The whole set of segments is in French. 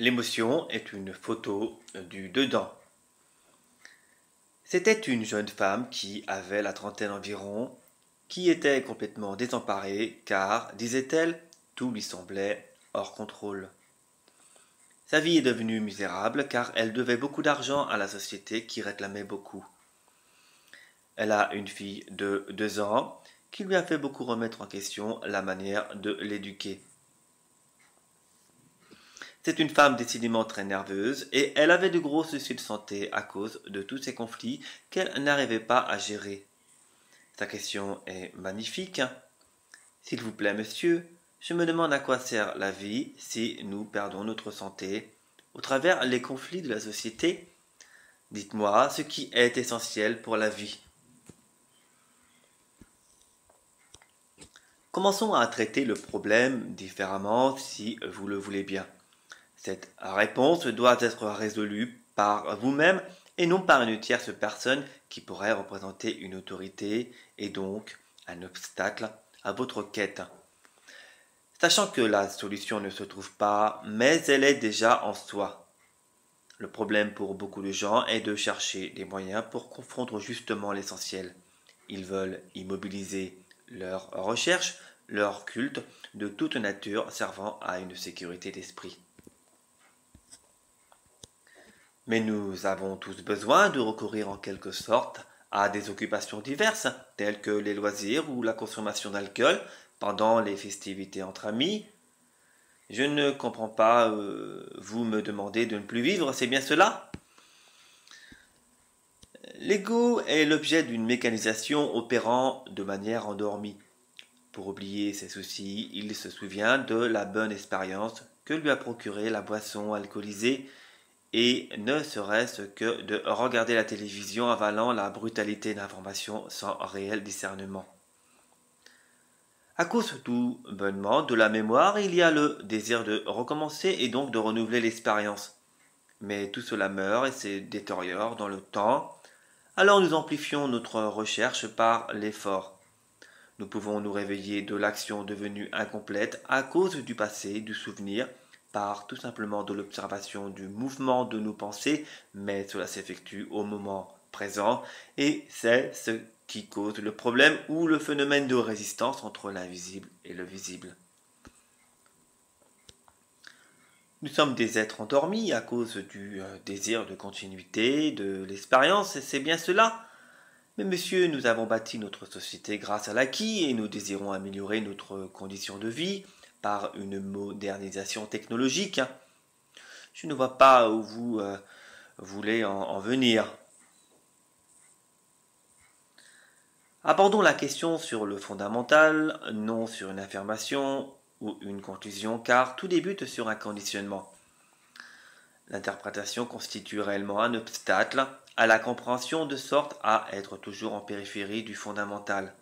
L'émotion est une photo du dedans. C'était une jeune femme qui avait la trentaine environ, qui était complètement désemparée car, disait-elle, tout lui semblait hors contrôle. Sa vie est devenue misérable car elle devait beaucoup d'argent à la société qui réclamait beaucoup. Elle a une fille de 2 ans qui lui a fait beaucoup remettre en question la manière de l'éduquer. C'est une femme décidément très nerveuse et elle avait de gros soucis de santé à cause de tous ces conflits qu'elle n'arrivait pas à gérer. Sa question est magnifique. S'il vous plaît, monsieur, je me demande à quoi sert la vie si nous perdons notre santé au travers les conflits de la société. Dites-moi ce qui est essentiel pour la vie. Commençons à traiter le problème différemment si vous le voulez bien. Cette réponse doit être résolue par vous-même et non par une tierce personne qui pourrait représenter une autorité et donc un obstacle à votre quête. Sachant que la solution ne se trouve pas, mais elle est déjà en soi. Le problème pour beaucoup de gens est de chercher des moyens pour confondre justement l'essentiel. Ils veulent immobiliser leurs recherches, leur culte de toute nature servant à une sécurité d'esprit. Mais nous avons tous besoin de recourir en quelque sorte à des occupations diverses, telles que les loisirs ou la consommation d'alcool pendant les festivités entre amis. Je ne comprends pas, vous me demandez de ne plus vivre, c'est bien cela? L'ego est l'objet d'une mécanisation opérant de manière endormie. Pour oublier ses soucis, il se souvient de la bonne expérience que lui a procurée la boisson alcoolisée et ne serait-ce que de regarder la télévision avalant la brutalité d'informations sans réel discernement. À cause tout bonnement de la mémoire, il y a le désir de recommencer et donc de renouveler l'expérience. Mais tout cela meurt et se détériore dans le temps, alors nous amplifions notre recherche par l'effort. Nous pouvons nous réveiller de l'action devenue incomplète à cause du passé, du souvenir, par tout simplement de l'observation du mouvement de nos pensées, mais cela s'effectue au moment présent et c'est ce qui cause le problème ou le phénomène de résistance entre l'invisible et le visible. Nous sommes des êtres endormis à cause du désir de continuité, de l'expérience, et c'est bien cela. Mais monsieur, nous avons bâti notre société grâce à l'acquis et nous désirons améliorer notre condition de vie par une modernisation technologique. Je ne vois pas où vous voulez en venir. Abordons la question sur le fondamental, non sur une affirmation ou une conclusion, car tout débute sur un conditionnement. L'interprétation constitue réellement un obstacle à la compréhension de sorte à être toujours en périphérie du fondamental.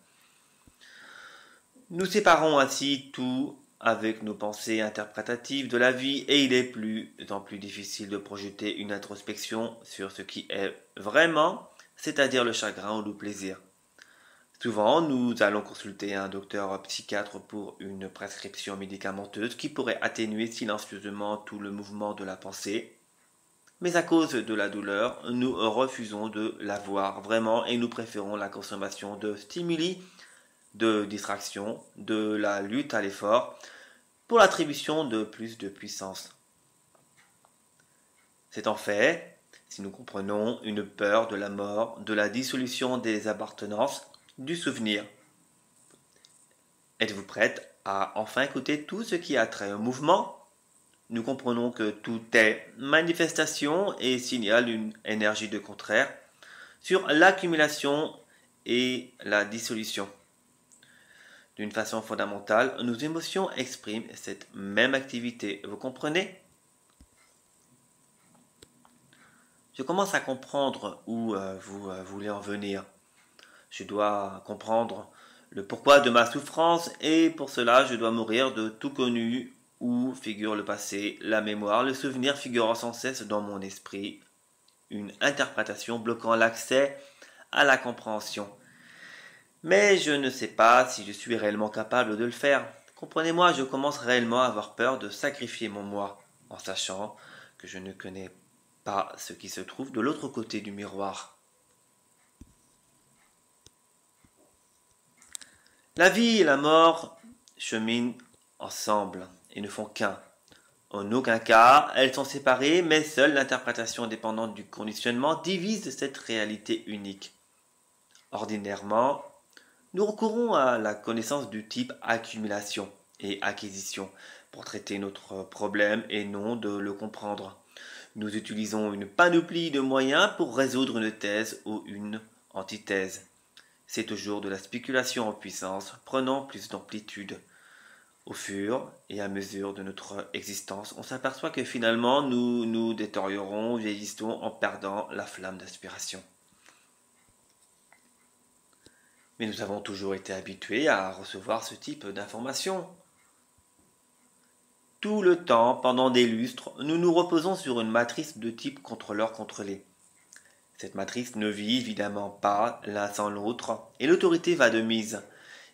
Nous séparons ainsi tout avec nos pensées interprétatives de la vie et il est plus en plus difficile de projeter une introspection sur ce qui est vraiment, c'est-à-dire le chagrin ou le plaisir. Souvent, nous allons consulter un docteur psychiatre pour une prescription médicamenteuse qui pourrait atténuer silencieusement tout le mouvement de la pensée. Mais à cause de la douleur, nous refusons de la voir vraiment et nous préférons la consommation de stimuli, de distraction, de la lutte à l'effort, pour l'attribution de plus de puissance. C'est en fait, si nous comprenons, une peur de la mort, de la dissolution des appartenances, du souvenir. Êtes-vous prête à enfin écouter tout ce qui a trait au mouvement? Nous comprenons que tout est manifestation et signale une énergie de contraire sur l'accumulation et la dissolution. D'une façon fondamentale, nos émotions expriment cette même activité. Vous comprenez? Je commence à comprendre où vous voulez en venir. Je dois comprendre le pourquoi de ma souffrance et pour cela je dois mourir de tout connu où figure le passé, la mémoire, le souvenir figurant sans cesse dans mon esprit, une interprétation bloquant l'accès à la compréhension. Mais je ne sais pas si je suis réellement capable de le faire. Comprenez-moi, je commence réellement à avoir peur de sacrifier mon moi. en sachant que je ne connais pas ce qui se trouve de l'autre côté du miroir. La vie et la mort cheminent ensemble et ne font qu'un. En aucun cas, elles sont séparées, mais seule l'interprétation dépendante du conditionnement divise cette réalité unique. Ordinairement, nous recourons à la connaissance du type accumulation et acquisition pour traiter notre problème et non de le comprendre. Nous utilisons une panoplie de moyens pour résoudre une thèse ou une antithèse. C'est toujours de la spéculation en puissance, prenant plus d'amplitude. Au fur et à mesure de notre existence, on s'aperçoit que finalement nous nous détériorons, vieillissons en perdant la flamme d'aspiration. Mais nous avons toujours été habitués à recevoir ce type d'informations. Tout le temps, pendant des lustres, nous nous reposons sur une matrice de type contrôleur-contrôlé. Cette matrice ne vit évidemment pas l'un sans l'autre, et l'autorité va de mise.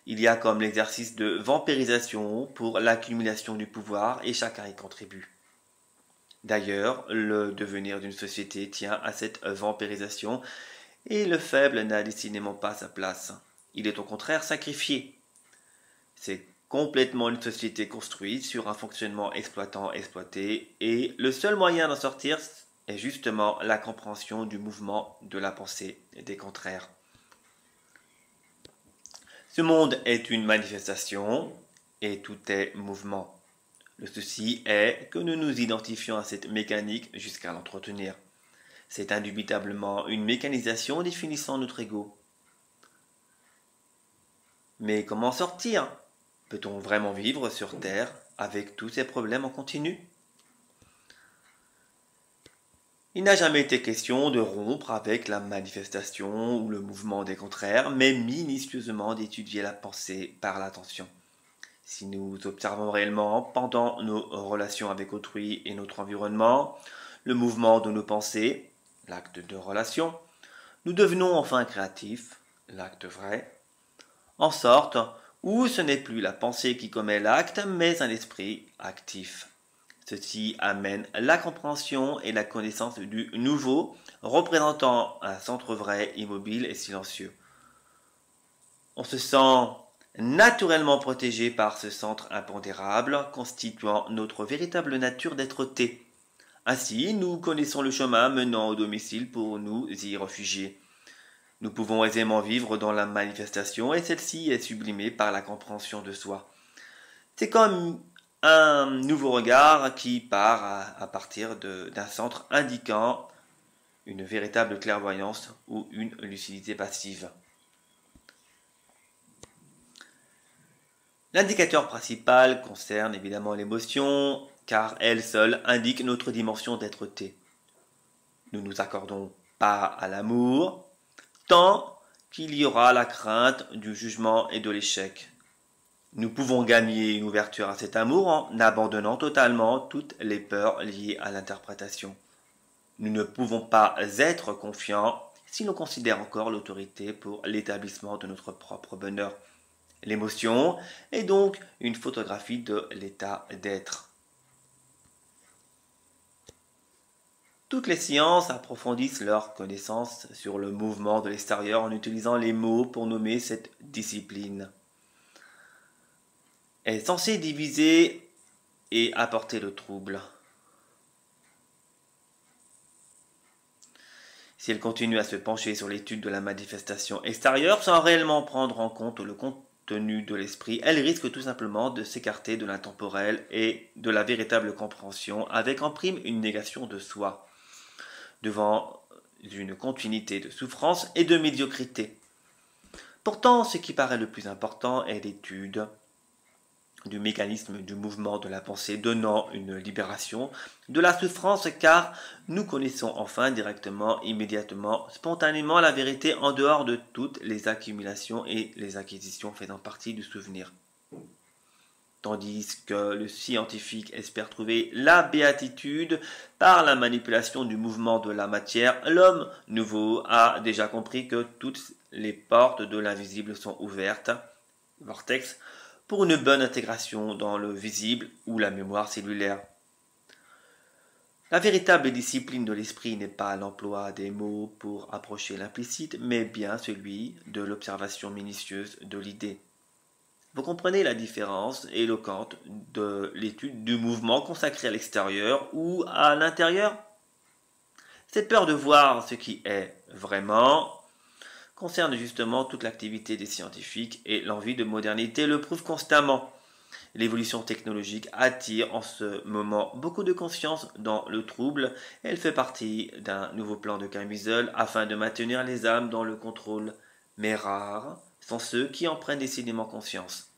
Il y a comme l'exercice de vampirisation pour l'accumulation du pouvoir, et chacun y contribue. D'ailleurs, le devenir d'une société tient à cette vampirisation, et le faible n'a décidément pas sa place. Il est au contraire sacrifié. C'est complètement une société construite sur un fonctionnement exploitant-exploité, et le seul moyen d'en sortir est justement la compréhension du mouvement de la pensée et des contraires. Ce monde est une manifestation, et tout est mouvement. Le souci est que nous nous identifions à cette mécanique jusqu'à l'entretenir. C'est indubitablement une mécanisation définissant notre ego. Mais comment sortir? Peut-on vraiment vivre sur Terre avec tous ces problèmes en continu? Il n'a jamais été question de rompre avec la manifestation ou le mouvement des contraires, mais minutieusement d'étudier la pensée par l'attention. Si nous observons réellement, pendant nos relations avec autrui et notre environnement, le mouvement de nos pensées, l'acte de relation, nous devenons enfin créatifs, l'acte vrai, en sorte où ce n'est plus la pensée qui commet l'acte, mais un esprit actif. Ceci amène la compréhension et la connaissance du nouveau, représentant un centre vrai, immobile et silencieux. On se sent naturellement protégé par ce centre impondérable, constituant notre véritable nature d'être-té. Ainsi, nous connaissons le chemin menant au domicile pour nous y réfugier. Nous pouvons aisément vivre dans la manifestation et celle-ci est sublimée par la compréhension de soi. C'est comme un nouveau regard qui part à partir d'un centre indiquant une véritable clairvoyance ou une lucidité passive. L'indicateur principal concerne évidemment l'émotion, car elle seule indique notre dimension d'être-té. Nous nous accordons pas à l'amour, tant qu'il y aura la crainte du jugement et de l'échec. Nous pouvons gagner une ouverture à cet amour en abandonnant totalement toutes les peurs liées à l'interprétation. Nous ne pouvons pas être confiants si l'on considère encore l'autorité pour l'établissement de notre propre bonheur. L'émotion est donc une photographie de l'état d'être. Toutes les sciences approfondissent leur connaissance sur le mouvement de l'extérieur en utilisant les mots pour nommer cette discipline. Elle est censée diviser et apporter le trouble. Si elle continue à se pencher sur l'étude de la manifestation extérieure sans réellement prendre en compte le contenu de l'esprit, elle risque tout simplement de s'écarter de l'intemporel et de la véritable compréhension avec en prime une négation de soi, devant une continuité de souffrance et de médiocrité. Pourtant, ce qui paraît le plus important est l'étude du mécanisme du mouvement de la pensée donnant une libération de la souffrance car nous connaissons enfin directement, immédiatement, spontanément la vérité en dehors de toutes les accumulations et les acquisitions faisant partie du souvenir. Tandis que le scientifique espère trouver la béatitude par la manipulation du mouvement de la matière, l'homme nouveau a déjà compris que toutes les portes de l'invisible sont ouvertes, vortex, pour une bonne intégration dans le visible ou la mémoire cellulaire. La véritable discipline de l'esprit n'est pas l'emploi des mots pour approcher l'implicite, mais bien celui de l'observation minutieuse de l'idée. Vous comprenez la différence éloquente de l'étude du mouvement consacré à l'extérieur ou à l'intérieur? Cette peur de voir ce qui est vraiment concerne justement toute l'activité des scientifiques et l'envie de modernité le prouve constamment. L'évolution technologique attire en ce moment beaucoup de conscience dans le trouble. Elle fait partie d'un nouveau plan de camisole afin de maintenir les âmes dans le contrôle. Mais rares sont ceux qui en prennent décidément conscience.